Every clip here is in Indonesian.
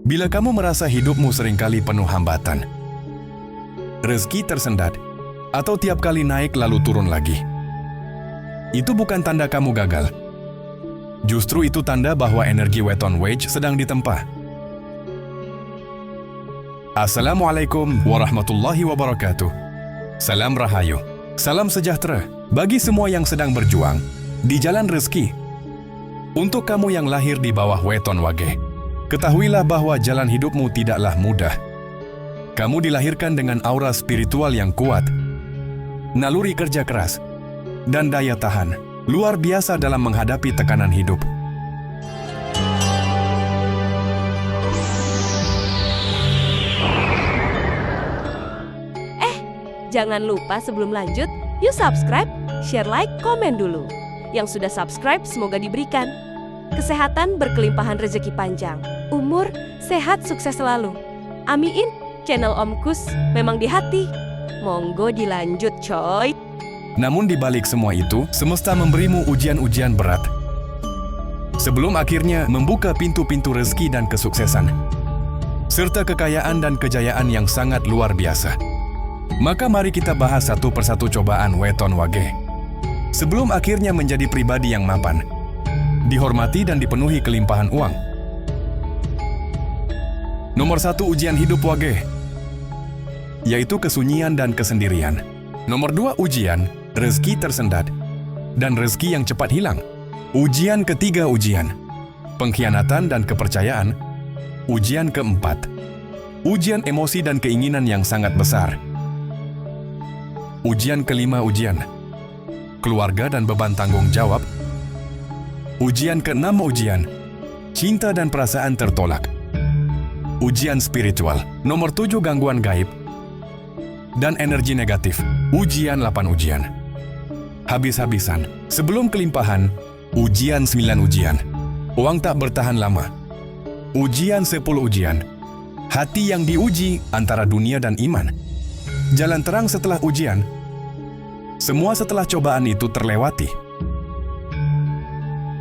Bila kamu merasa hidupmu seringkali penuh hambatan, rezeki tersendat, atau tiap kali naik lalu turun lagi, itu bukan tanda kamu gagal. Justru itu tanda bahwa energi weton wage sedang ditempa. Assalamualaikum warahmatullahi wabarakatuh. Salam Rahayu. Salam sejahtera bagi semua yang sedang berjuang di jalan rezeki. Untuk kamu yang lahir di bawah weton wage, ketahuilah bahwa jalan hidupmu tidaklah mudah. Kamu dilahirkan dengan aura spiritual yang kuat, naluri kerja keras, dan daya tahan luar biasa dalam menghadapi tekanan hidup. Jangan lupa sebelum lanjut, yuk subscribe, share, like, komen dulu. Yang sudah subscribe semoga diberikan kesehatan, berkelimpahan rezeki panjang, umur, sehat, sukses selalu. Amin. Channel Om Kus memang di hati. Monggo dilanjut coy. Namun di balik semua itu, semesta memberimu ujian-ujian berat. Sebelum akhirnya membuka pintu-pintu rezeki dan kesuksesan, serta kekayaan dan kejayaan yang sangat luar biasa. Maka mari kita bahas satu persatu cobaan weton wage. Sebelum akhirnya menjadi pribadi yang mapan, dihormati dan dipenuhi kelimpahan uang. Nomor 1 ujian hidup wage, yaitu kesunyian dan kesendirian. Nomor 2 ujian, rezeki tersendat, dan rezeki yang cepat hilang. Ujian ketiga ujian, pengkhianatan dan kepercayaan. Ujian keempat, ujian emosi dan keinginan yang sangat besar. Ujian kelima ujian, keluarga dan beban tanggung jawab. Ujian keenam ujian, cinta dan perasaan tertolak. Ujian spiritual, nomor 7 gangguan gaib dan energi negatif. Ujian 8 ujian. Habis-habisan, sebelum kelimpahan, ujian 9 ujian. Uang tak bertahan lama. Ujian 10 ujian. Hati yang diuji antara dunia dan iman. Jalan terang setelah ujian. Semua setelah cobaan itu terlewati,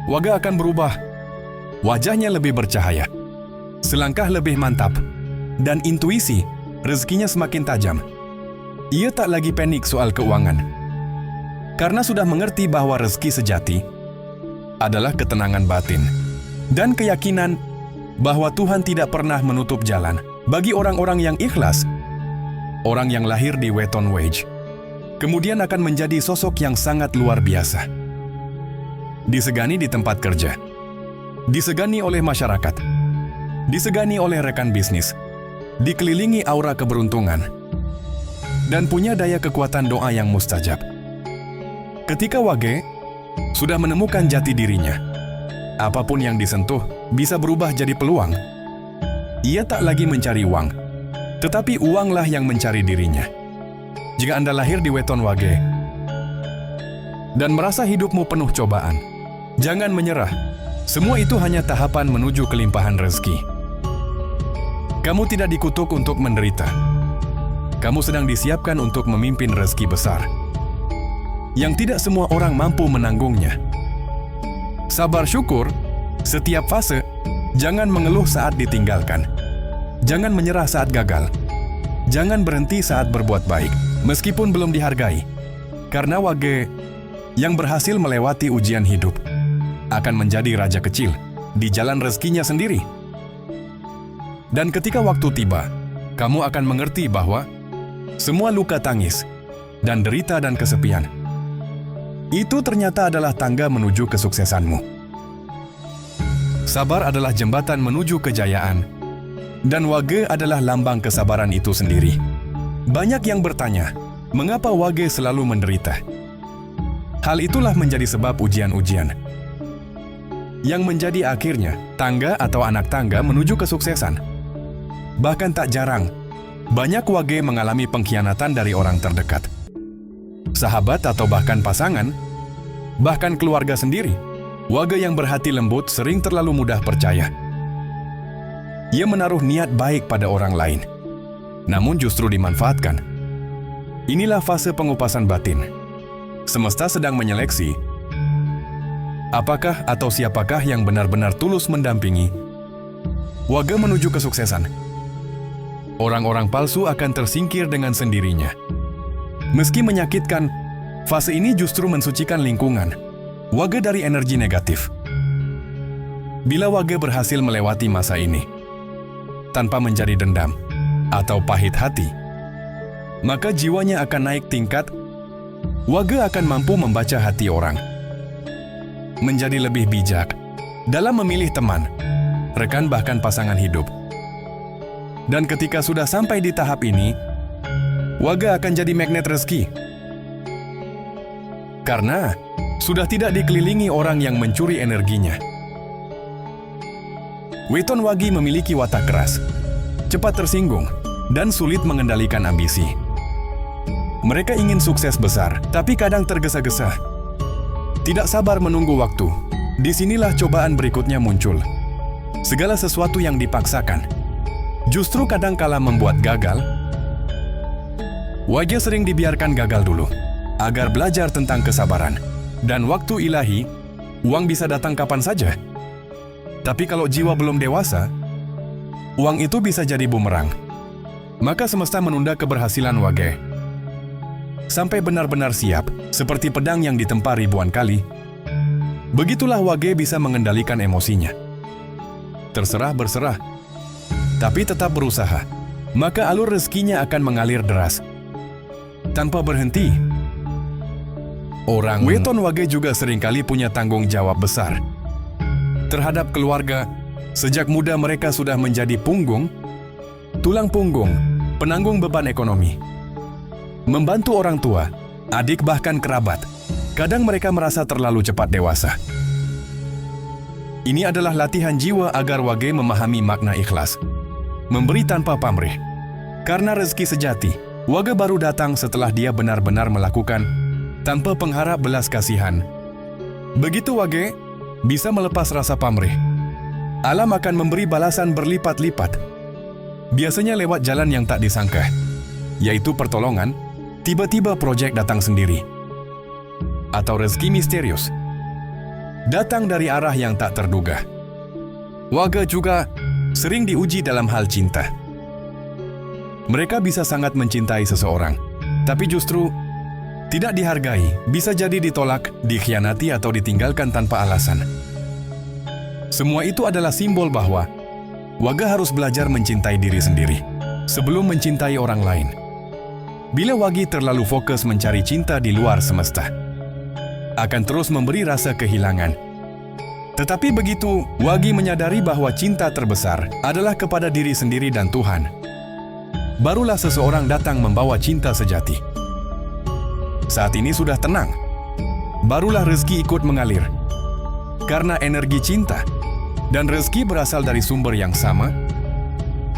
wage akan berubah. Wajahnya lebih bercahaya, selangkah lebih mantap, dan intuisi rezekinya semakin tajam. Ia tak lagi panik soal keuangan, karena sudah mengerti bahwa rezeki sejati adalah ketenangan batin dan keyakinan bahwa Tuhan tidak pernah menutup jalan bagi orang-orang yang ikhlas. Orang yang lahir di weton wage kemudian akan menjadi sosok yang sangat luar biasa. Disegani di tempat kerja, disegani oleh masyarakat, disegani oleh rekan bisnis, dikelilingi aura keberuntungan, dan punya daya kekuatan doa yang mustajab. Ketika wage sudah menemukan jati dirinya, apapun yang disentuh bisa berubah jadi peluang. Ia tak lagi mencari uang, tetapi uanglah yang mencari dirinya. Jika Anda lahir di weton wage dan merasa hidupmu penuh cobaan, jangan menyerah. Semua itu hanya tahapan menuju kelimpahan rezeki. Kamu tidak dikutuk untuk menderita. Kamu sedang disiapkan untuk memimpin rezeki besar yang tidak semua orang mampu menanggungnya. Sabar syukur setiap fase. Jangan mengeluh saat ditinggalkan. Jangan menyerah saat gagal. Jangan berhenti saat berbuat baik, meskipun belum dihargai. Karena wage yang berhasil melewati ujian hidup akan menjadi raja kecil di jalan rezekinya sendiri. Dan ketika waktu tiba, kamu akan mengerti bahwa semua luka tangis dan derita dan kesepian itu ternyata adalah tangga menuju kesuksesanmu. Sabar adalah jembatan menuju kejayaan, dan wage adalah lambang kesabaran itu sendiri. Banyak yang bertanya, mengapa wage selalu menderita? Hal itulah menjadi sebab ujian-ujian yang menjadi akhirnya tangga atau anak tangga menuju kesuksesan. Bahkan tak jarang, banyak wage mengalami pengkhianatan dari orang terdekat, sahabat atau bahkan pasangan, bahkan keluarga sendiri. Wage yang berhati lembut sering terlalu mudah percaya. Ia menaruh niat baik pada orang lain, namun justru dimanfaatkan. Inilah fase pengupasan batin. Semesta sedang menyeleksi apakah atau siapakah yang benar-benar tulus mendampingi Wage menuju kesuksesan. Orang-orang palsu akan tersingkir dengan sendirinya. Meski menyakitkan, fase ini justru mensucikan lingkungan Wage dari energi negatif. Bila Wage berhasil melewati masa ini tanpa menjadi dendam atau pahit hati, maka jiwanya akan naik tingkat. Wage akan mampu membaca hati orang, menjadi lebih bijak dalam memilih teman, rekan bahkan pasangan hidup. Dan ketika sudah sampai di tahap ini, Wage akan jadi magnet rezeki. Karena sudah tidak dikelilingi orang yang mencuri energinya. Weton Wagi memiliki watak keras, cepat tersinggung, dan sulit mengendalikan ambisi. Mereka ingin sukses besar, tapi kadang tergesa-gesa. Tidak sabar menunggu waktu. Disinilah cobaan berikutnya muncul. Segala sesuatu yang dipaksakan justru kadang kala membuat gagal. Wage sering dibiarkan gagal dulu, agar belajar tentang kesabaran. Dan waktu ilahi, uang bisa datang kapan saja. Tapi kalau jiwa belum dewasa, uang itu bisa jadi bumerang. Maka semesta menunda keberhasilan Wage sampai benar-benar siap, seperti pedang yang ditempa ribuan kali. Begitulah Wage bisa mengendalikan emosinya. Terserah berserah, tapi tetap berusaha. Maka alur rezekinya akan mengalir deras, tanpa berhenti. Orang Weton Wage juga seringkali punya tanggung jawab besar terhadap keluarga. Sejak muda mereka sudah menjadi punggung, tulang punggung, penanggung beban ekonomi. Membantu orang tua, adik bahkan kerabat. Kadang mereka merasa terlalu cepat dewasa. Ini adalah latihan jiwa agar Wage memahami makna ikhlas, memberi tanpa pamrih. Karena rezeki sejati, Wage baru datang setelah dia benar-benar melakukan tanpa pengharap belas kasihan. Begitu Wage bisa melepas rasa pamrih, alam akan memberi balasan berlipat-lipat. Biasanya lewat jalan yang tak disangka, yaitu pertolongan. Tiba-tiba proyek datang sendiri. Atau rezeki misterius datang dari arah yang tak terduga. Wage juga sering diuji dalam hal cinta. Mereka bisa sangat mencintai seseorang, tapi justru tidak dihargai, bisa jadi ditolak, dikhianati atau ditinggalkan tanpa alasan. Semua itu adalah simbol bahwa Wage harus belajar mencintai diri sendiri sebelum mencintai orang lain. Bila Wage terlalu fokus mencari cinta di luar semesta, akan terus memberi rasa kehilangan. Tetapi begitu Wage menyadari bahwa cinta terbesar adalah kepada diri sendiri dan Tuhan, barulah seseorang datang membawa cinta sejati. Saat ini sudah tenang, barulah rezeki ikut mengalir. Karena energi cinta dan rezeki berasal dari sumber yang sama,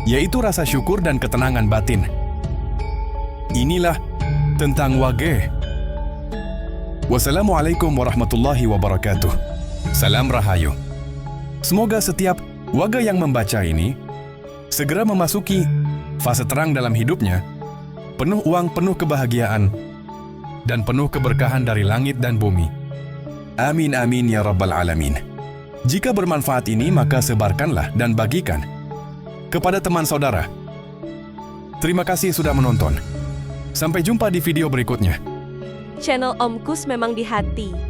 yaitu rasa syukur dan ketenangan batin. Inilah tentang Wage. Wassalamualaikum warahmatullahi wabarakatuh. Salam Rahayu. Semoga setiap Wage yang membaca ini segera memasuki fase terang dalam hidupnya, penuh uang, penuh kebahagiaan, dan penuh keberkahan dari langit dan bumi. Amin amin ya rabbal alamin. Jika bermanfaat ini, maka sebarkanlah dan bagikan kepada teman saudara. Terima kasih sudah menonton. Sampai jumpa di video berikutnya. Channel Om Kus memang di hati.